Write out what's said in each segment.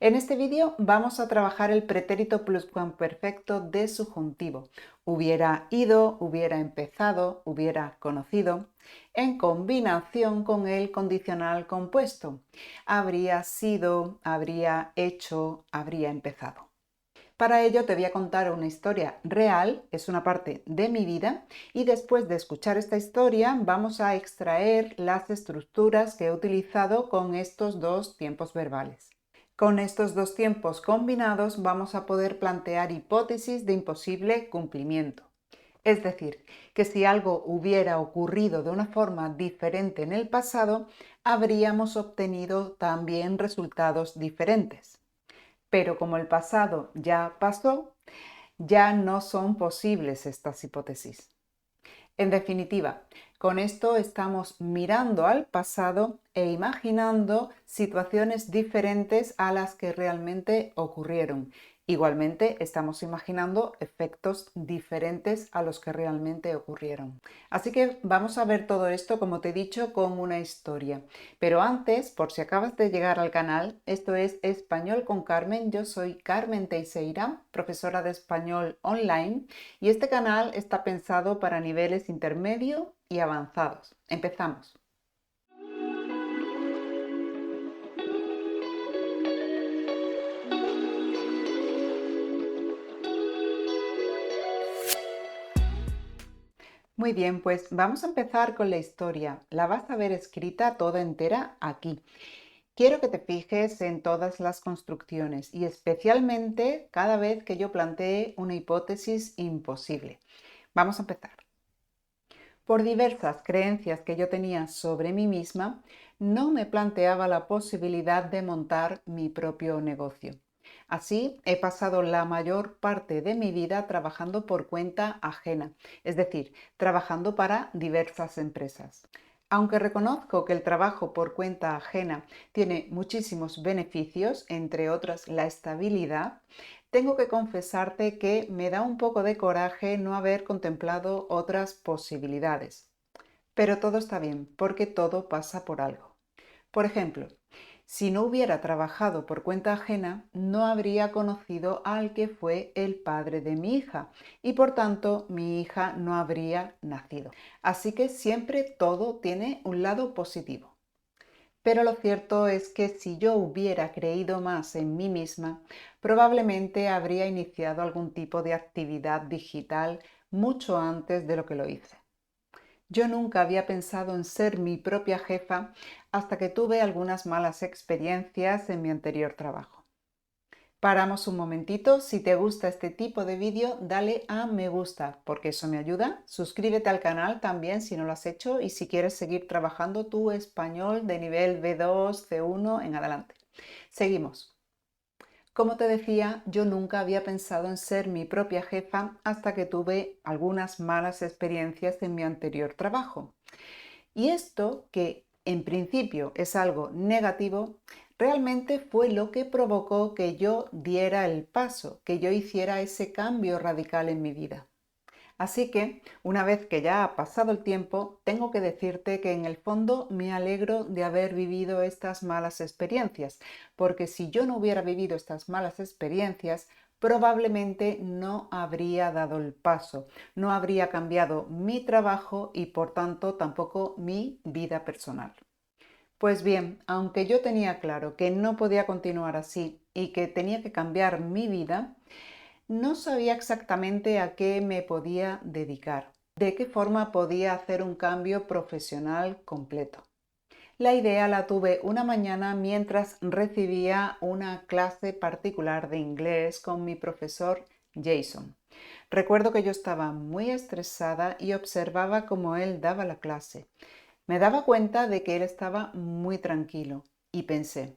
En este vídeo vamos a trabajar el pretérito pluscuamperfecto de subjuntivo. Hubiera ido, hubiera empezado, hubiera conocido, en combinación con el condicional compuesto. Habría sido, habría hecho, habría empezado. Para ello te voy a contar una historia real, es una parte de mi vida, y después de escuchar esta historia vamos a extraer las estructuras que he utilizado con estos dos tiempos verbales. Con estos dos tiempos combinados vamos a poder plantear hipótesis de imposible cumplimiento. Es decir, que si algo hubiera ocurrido de una forma diferente en el pasado, habríamos obtenido también resultados diferentes. Pero como el pasado ya pasó, ya no son posibles estas hipótesis. En definitiva, con esto estamos mirando al pasado e imaginando situaciones diferentes a las que realmente ocurrieron. Igualmente, estamos imaginando efectos diferentes a los que realmente ocurrieron. Así que vamos a ver todo esto, como te he dicho, con una historia. Pero antes, por si acabas de llegar al canal, esto es Español con Carmen. Yo soy Carmen Teixeira, profesora de español online, y este canal está pensado para niveles intermedio y avanzados. Empezamos. Muy bien, pues vamos a empezar con la historia. La vas a ver escrita toda entera aquí. Quiero que te fijes en todas las construcciones y especialmente cada vez que yo plantee una hipótesis imposible. Vamos a empezar. Por diversas creencias que yo tenía sobre mí misma, no me planteaba la posibilidad de montar mi propio negocio. Así, he pasado la mayor parte de mi vida trabajando por cuenta ajena, es decir, trabajando para diversas empresas. Aunque reconozco que el trabajo por cuenta ajena tiene muchísimos beneficios, entre otras la estabilidad, tengo que confesarte que me da un poco de coraje no haber contemplado otras posibilidades. Pero todo está bien, porque todo pasa por algo. Por ejemplo, si no hubiera trabajado por cuenta ajena, no habría conocido al que fue el padre de mi hija y por tanto mi hija no habría nacido. Así que siempre todo tiene un lado positivo. Pero lo cierto es que si yo hubiera creído más en mí misma, probablemente habría iniciado algún tipo de actividad digital mucho antes de lo que lo hice. Yo nunca había pensado en ser mi propia jefa hasta que tuve algunas malas experiencias en mi anterior trabajo. Paramos un momentito. Si te gusta este tipo de vídeo, dale a me gusta porque eso me ayuda. Suscríbete al canal también si no lo has hecho y si quieres seguir trabajando tu español de nivel B2, C1 en adelante. Seguimos. Como te decía, yo nunca había pensado en ser mi propia jefa hasta que tuve algunas malas experiencias en mi anterior trabajo. Y esto, que en principio es algo negativo, realmente fue lo que provocó que yo diera el paso, que yo hiciera ese cambio radical en mi vida. Así que, una vez que ya ha pasado el tiempo, tengo que decirte que en el fondo me alegro de haber vivido estas malas experiencias, porque si yo no hubiera vivido estas malas experiencias, probablemente no habría dado el paso, no habría cambiado mi trabajo y por tanto tampoco mi vida personal. Pues bien, aunque yo tenía claro que no podía continuar así y que tenía que cambiar mi vida, no sabía exactamente a qué me podía dedicar, de qué forma podía hacer un cambio profesional completo. La idea la tuve una mañana mientras recibía una clase particular de inglés con mi profesor Jason. Recuerdo que yo estaba muy estresada y observaba cómo él daba la clase. Me daba cuenta de que él estaba muy tranquilo y pensé,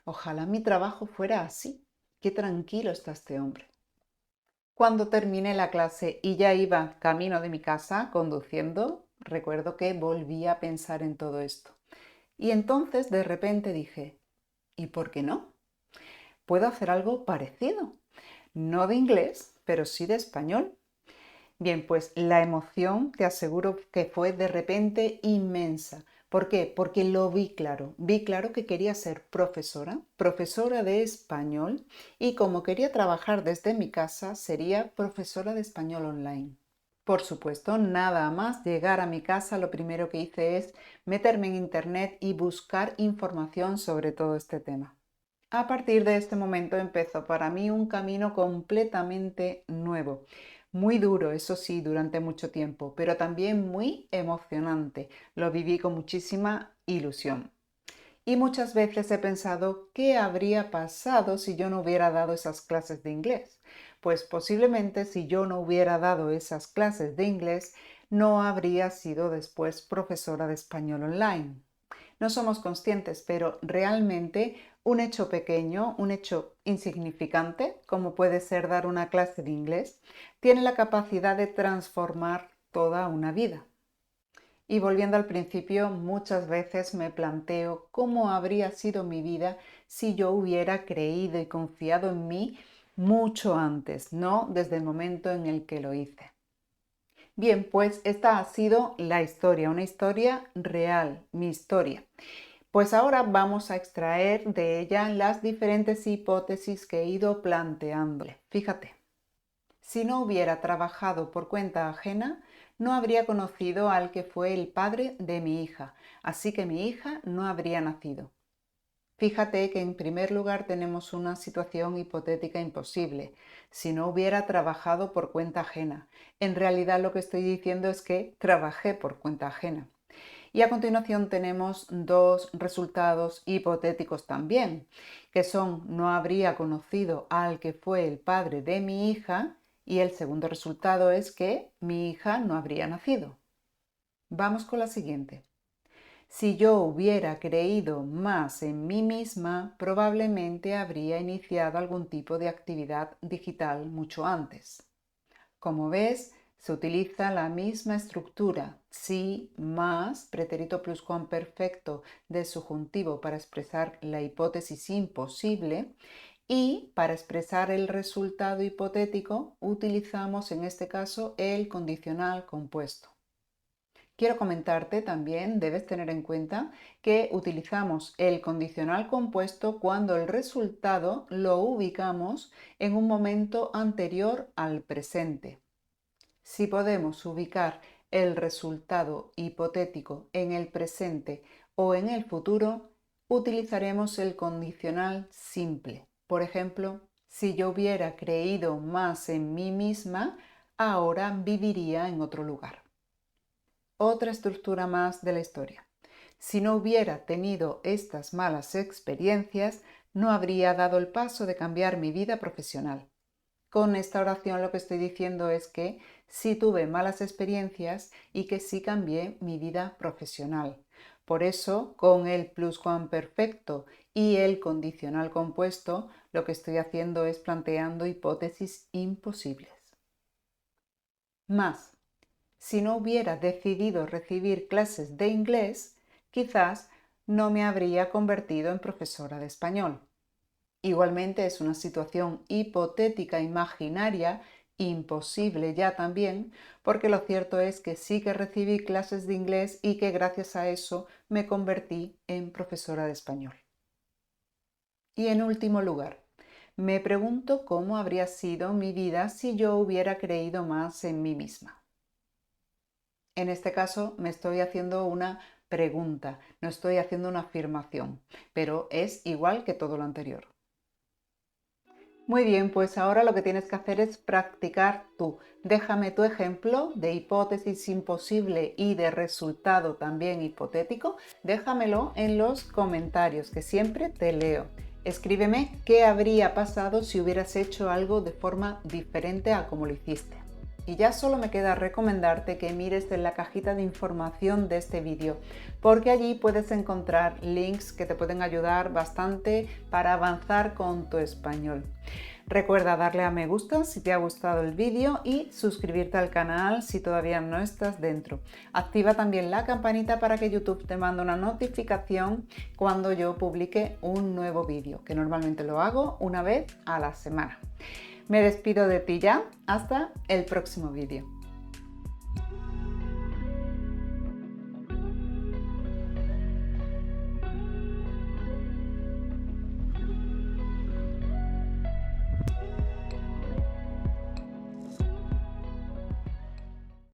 ojalá mi trabajo fuera así. Qué tranquilo está este hombre. Cuando terminé la clase y ya iba camino de mi casa conduciendo, recuerdo que volví a pensar en todo esto. Y entonces de repente dije, ¿y por qué no? Puedo hacer algo parecido. No de inglés, pero sí de español. Bien, pues la emoción te aseguro que fue de repente inmensa, ¿Por qué? Porque lo vi claro que quería ser profesora de español y como quería trabajar desde mi casa, sería profesora de español online. Por supuesto, nada más llegar a mi casa, lo primero que hice es meterme en internet y buscar información sobre todo este tema. A partir de este momento empezó para mí un camino completamente nuevo, muy duro, eso sí, durante mucho tiempo, pero también muy emocionante. Lo viví con muchísima ilusión. Y muchas veces he pensado qué habría pasado si yo no hubiera dado esas clases de inglés. Pues posiblemente si yo no hubiera dado esas clases de inglés, no habría sido después profesora de español online. No somos conscientes, pero realmente un hecho pequeño, un hecho insignificante, como puede ser dar una clase de inglés, tiene la capacidad de transformar toda una vida. Y volviendo al principio, muchas veces me planteo cómo habría sido mi vida si yo hubiera creído y confiado en mí mucho antes, no desde el momento en el que lo hice. Bien, pues esta ha sido la historia, una historia real, mi historia. Pues ahora vamos a extraer de ella las diferentes hipótesis que he ido planteándole. Fíjate, si no hubiera trabajado por cuenta ajena, no habría conocido al que fue el padre de mi hija, así que mi hija no habría nacido. Fíjate que en primer lugar tenemos una situación hipotética imposible. Si no hubiera trabajado por cuenta ajena. En realidad lo que estoy diciendo es que trabajé por cuenta ajena. Y a continuación tenemos dos resultados hipotéticos también, que son no habría conocido al que fue el padre de mi hija y el segundo resultado es que mi hija no habría nacido. Vamos con la siguiente. Si yo hubiera creído más en mí misma, probablemente habría iniciado algún tipo de actividad digital mucho antes. Como ves, se utiliza la misma estructura, si más pretérito pluscuamperfecto de subjuntivo para expresar la hipótesis imposible y para expresar el resultado hipotético utilizamos en este caso el condicional compuesto. Quiero comentarte también, debes tener en cuenta que utilizamos el condicional compuesto cuando el resultado lo ubicamos en un momento anterior al presente. Si podemos ubicar el resultado hipotético en el presente o en el futuro, utilizaremos el condicional simple. Por ejemplo, si yo hubiera creído más en mí misma, ahora viviría en otro lugar. Otra estructura más de la historia. Si no hubiera tenido estas malas experiencias, no habría dado el paso de cambiar mi vida profesional. Con esta oración lo que estoy diciendo es que sí tuve malas experiencias y que sí cambié mi vida profesional. Por eso, con el pluscuamperfecto y el condicional compuesto, lo que estoy haciendo es planteando hipótesis imposibles. Más, si no hubiera decidido recibir clases de inglés, quizás no me habría convertido en profesora de español. Igualmente es una situación hipotética imaginaria, imposible ya también, porque lo cierto es que sí que recibí clases de inglés y que gracias a eso me convertí en profesora de español. Y en último lugar, me pregunto cómo habría sido mi vida si yo hubiera creído más en mí misma. En este caso me estoy haciendo una pregunta, no estoy haciendo una afirmación, pero es igual que todo lo anterior. Muy bien, pues ahora lo que tienes que hacer es practicar tú. Déjame tu ejemplo de hipótesis imposible y de resultado también hipotético. Déjamelo en los comentarios, que siempre te leo. Escríbeme qué habría pasado si hubieras hecho algo de forma diferente a como lo hiciste. Y ya solo me queda recomendarte que mires en la cajita de información de este vídeo, porque allí puedes encontrar links que te pueden ayudar bastante para avanzar con tu español. Recuerda darle a me gusta si te ha gustado el vídeo y suscribirte al canal si todavía no estás dentro. Activa también la campanita para que YouTube te mande una notificación cuando yo publique un nuevo vídeo, que normalmente lo hago una vez a la semana. Me despido de ti ya, hasta el próximo vídeo.